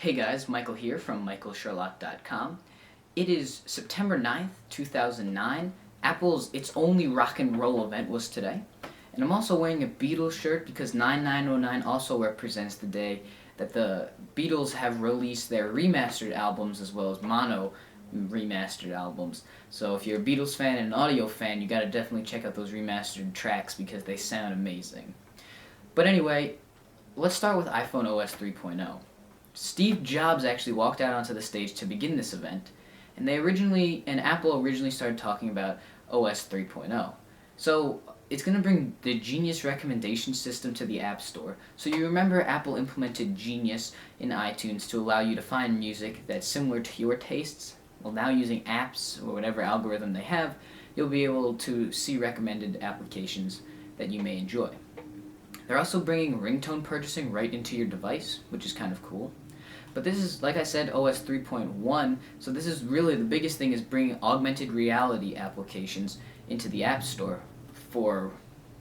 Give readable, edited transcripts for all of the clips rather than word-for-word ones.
Hey guys, Michael here from michaelsherlock.com. It is September 9th, 2009. Apple's It's Only Rock and Roll event was today. And I'm also wearing a Beatles shirt because 9909 also represents the day that the Beatles have released their remastered albums as well as mono remastered albums. So if you're a Beatles fan and an audio fan, you gotta definitely check out those remastered tracks because they sound amazing. But anyway, let's start with iPhone OS 3.0. Steve Jobs actually walked out onto the stage to begin this event, and Apple originally started talking about OS 3.0. So it's going to bring the Genius recommendation system to the App Store. So you remember Apple implemented Genius in iTunes to allow you to find music that's similar to your tastes? Well, now using apps or whatever algorithm they have, you'll be able to see recommended applications that you may enjoy. They're also bringing ringtone purchasing right into your device, which is kind of cool. But this is, like I said, OS 3.1, so this is really the biggest thing is bringing augmented reality applications into the App Store for,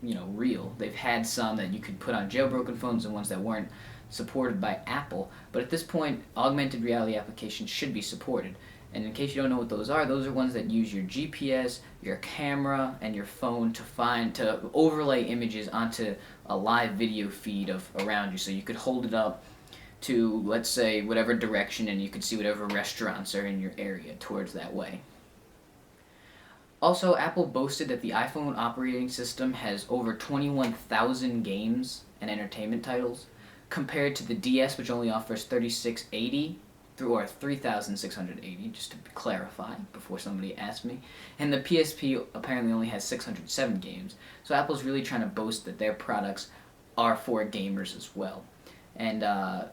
real. They've had some that you could put on jailbroken phones and ones that weren't supported by Apple, but at this point, augmented reality applications should be supported. And in case you don't know what those are ones that use your GPS, your camera, and your phone to overlay images onto a live video feed of around you. So you could hold it up to, let's say, whatever direction, and you could see whatever restaurants are in your area towards that way. Also, Apple boasted that the iPhone operating system has over 21,000 games and entertainment titles, compared to the DS, which only offers 3680 or 3,680, just to clarify before somebody asks me. And the PSP apparently only has 607 games. So Apple's really trying to boast that their products are for gamers as well. And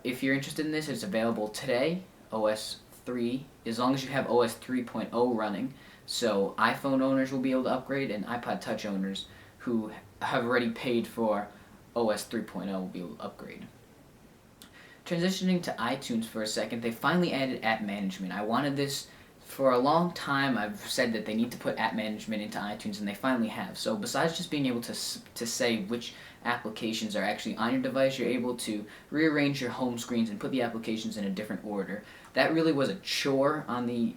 if you're interested in this, it's available today, OS 3, as long as you have OS 3.0 running. So iPhone owners will be able to upgrade, and iPod Touch owners who have already paid for OS 3.0 will be able to upgrade. Transitioning to iTunes for a second, they finally added app management. I wanted this for a long time. I've said that they need to put app management into iTunes, and they finally have. So besides just being able to say which applications are actually on your device, you're able to rearrange your home screens and put the applications in a different order. That really was a chore on the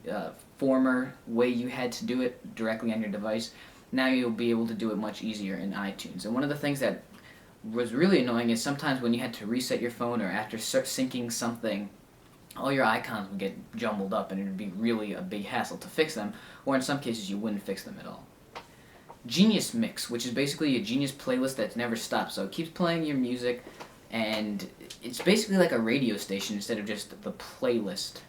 former way you had to do it directly on your device. Now you'll be able to do it much easier in iTunes. And one of the things that was really annoying is sometimes when you had to reset your phone or after syncing something, all your icons would get jumbled up and it would be really a big hassle to fix them, or in some cases you wouldn't fix them at all. Genius Mix, which is basically a Genius playlist that never stops, so it keeps playing your music, and it's basically like a radio station instead of just the playlist.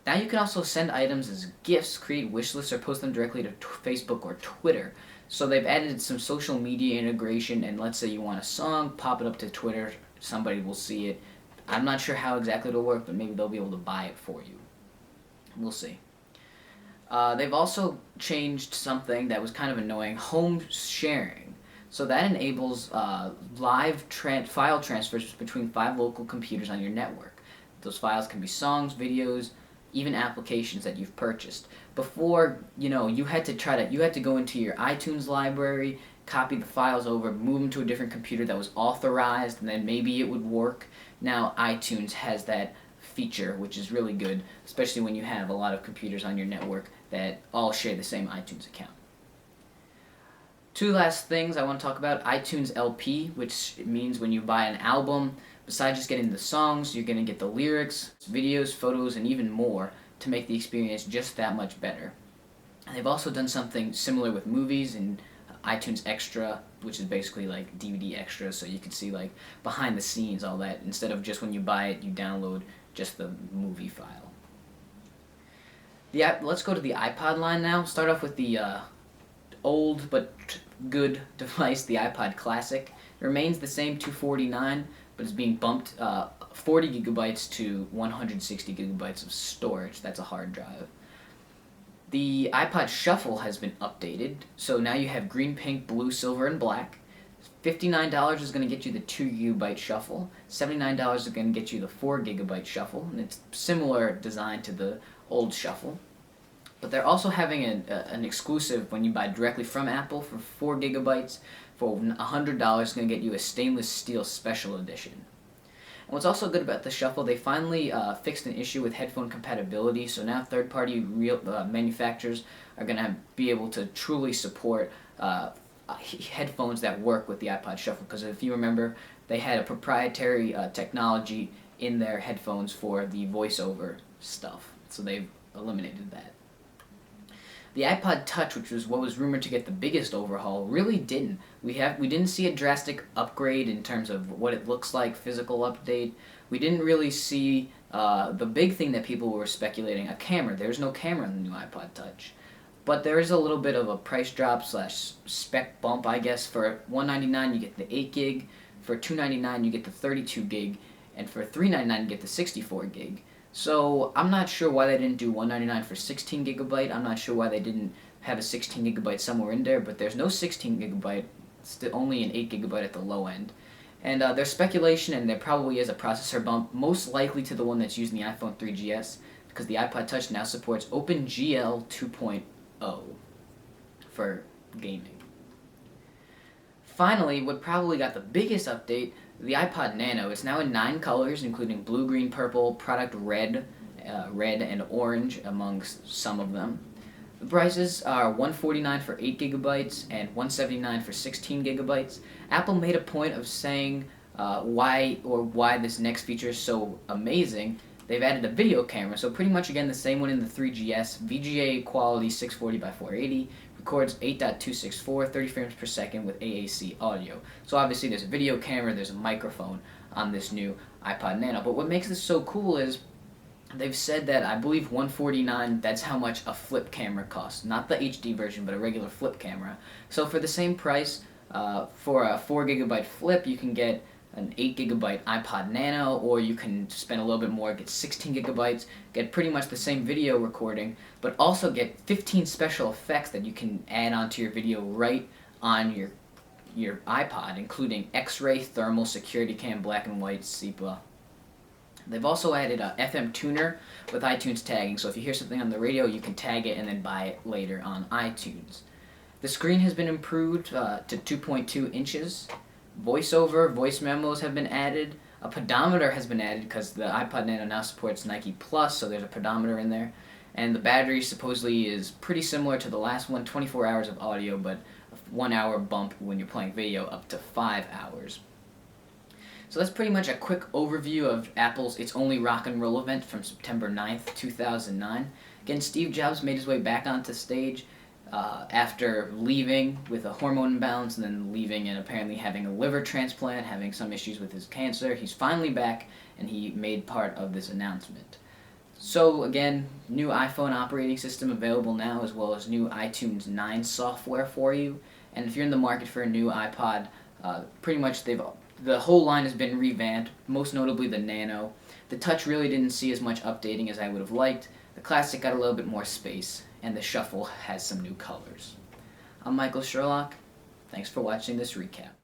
Now you can also send items as gifts, create wish lists, or post them directly to Facebook or Twitter. So they've added some social media integration, and let's say you want a song, pop it up to Twitter, somebody will see it. I'm not sure how exactly it'll work, but maybe they'll be able to buy it for you. We'll see. They've also changed something that was kind of annoying, home sharing. So that enables live file transfers between 5 local computers on your network. Those files can be songs, videos, even applications that you've purchased. Before, you had to go into your iTunes library, copy the files over, move them to a different computer that was authorized, and then maybe it would work. Now iTunes has that feature, which is really good, especially when you have a lot of computers on your network that all share the same iTunes account. 2 last things I want to talk about. iTunes LP, which means when you buy an album, besides just getting the songs, you're going to get the lyrics, videos, photos, and even more to make the experience just that much better. And they've also done something similar with movies in iTunes Extra, which is basically like DVD extras, so you can see like behind the scenes, all that. Instead of just when you buy it, you download just the movie file. Let's go to the iPod line now. Start off with the old but good device, the iPod Classic. It remains the same, $249, but it's being bumped 40 gigabytes to 160 gigabytes of storage. That's a hard drive. The iPod Shuffle has been updated, so now you have green, pink, blue, silver, and black. $59 is going to get you the 2 gigabyte Shuffle. $79 is going to get you the 4 gigabyte Shuffle, and it's similar design to the old Shuffle. But they're also having an exclusive when you buy directly from Apple for 4 gigabytes. For $100, it's going to get you a stainless steel special edition. And what's also good about the Shuffle, they finally fixed an issue with headphone compatibility, so now third-party manufacturers are going to be able to truly support headphones that work with the iPod Shuffle, because if you remember, they had a proprietary technology in their headphones for the voiceover stuff, so they've eliminated that. The iPod Touch, which was what was rumored to get the biggest overhaul, really didn't. We didn't see a drastic upgrade in terms of what it looks like, physical update. We didn't really see the big thing that people were speculating, a camera. There's no camera in the new iPod Touch. But there is a little bit of a price drop slash spec bump, I guess. For $199 you get the 8 gig, for $299 you get the 32 gig, and for $399 you get the 64 gig. So I'm not sure why they didn't do $199 for 16 gigabyte. I'm not sure why they didn't have a 16 gigabyte somewhere in there, but there's no 16 gigabyte. It's only an 8 gigabyte at the low end. And there's speculation, and there probably is a processor bump, most likely to the one that's used in the iPhone 3GS, because the iPod Touch now supports OpenGL 2.0 for gaming. Finally, what probably got the biggest update, the iPod Nano. It's now in 9 colors, including blue, green, purple, product red, red and orange amongst some of them. The prices are $149 for 8 gigabytes and $179 for 16 gigabytes. Apple made a point of saying why this next feature is so amazing. They've added a video camera, so pretty much again the same one in the 3GS, VGA quality 640 by 480, records 8.264, 30 frames per second with AAC audio. So obviously there's a video camera, there's a microphone on this new iPod Nano. But what makes this so cool is they've said that, I believe $149, that's how much a flip camera costs. Not the HD version, but a regular flip camera. So for the same price, for a 4 gigabyte flip, you can get an 8 gigabyte iPod Nano, or you can spend a little bit more, get 16 gigabytes, get pretty much the same video recording, but also get 15 special effects that you can add onto your video right on your iPod, including X-ray, thermal, security cam, black and white, sepia. They've also added a FM tuner with iTunes tagging, so if you hear something on the radio, you can tag it and then buy it later on iTunes. The screen has been improved to 2.2 inches. VoiceOver, voice memos have been added. A pedometer has been added because the iPod Nano now supports Nike Plus, so there's a pedometer in there. And the battery supposedly is pretty similar to the last one, 24 hours of audio, but a 1 hour bump when you're playing video up to 5 hours. So that's pretty much a quick overview of Apple's It's Only Rock and Roll event from September 9th, 2009. Again, Steve Jobs made his way back onto stage after leaving with a hormone imbalance and then leaving and apparently having a liver transplant, having some issues with his cancer. He's finally back, and he made part of this announcement. So again, new iPhone operating system available now, as well as new iTunes 9 software for you. And if you're in the market for a new iPod, pretty much the whole line has been revamped, most notably the Nano. The Touch really didn't see as much updating as I would have liked. The Classic got a little bit more space, and the Shuffle has some new colors. I'm Michael Sherlock. Thanks for watching this recap.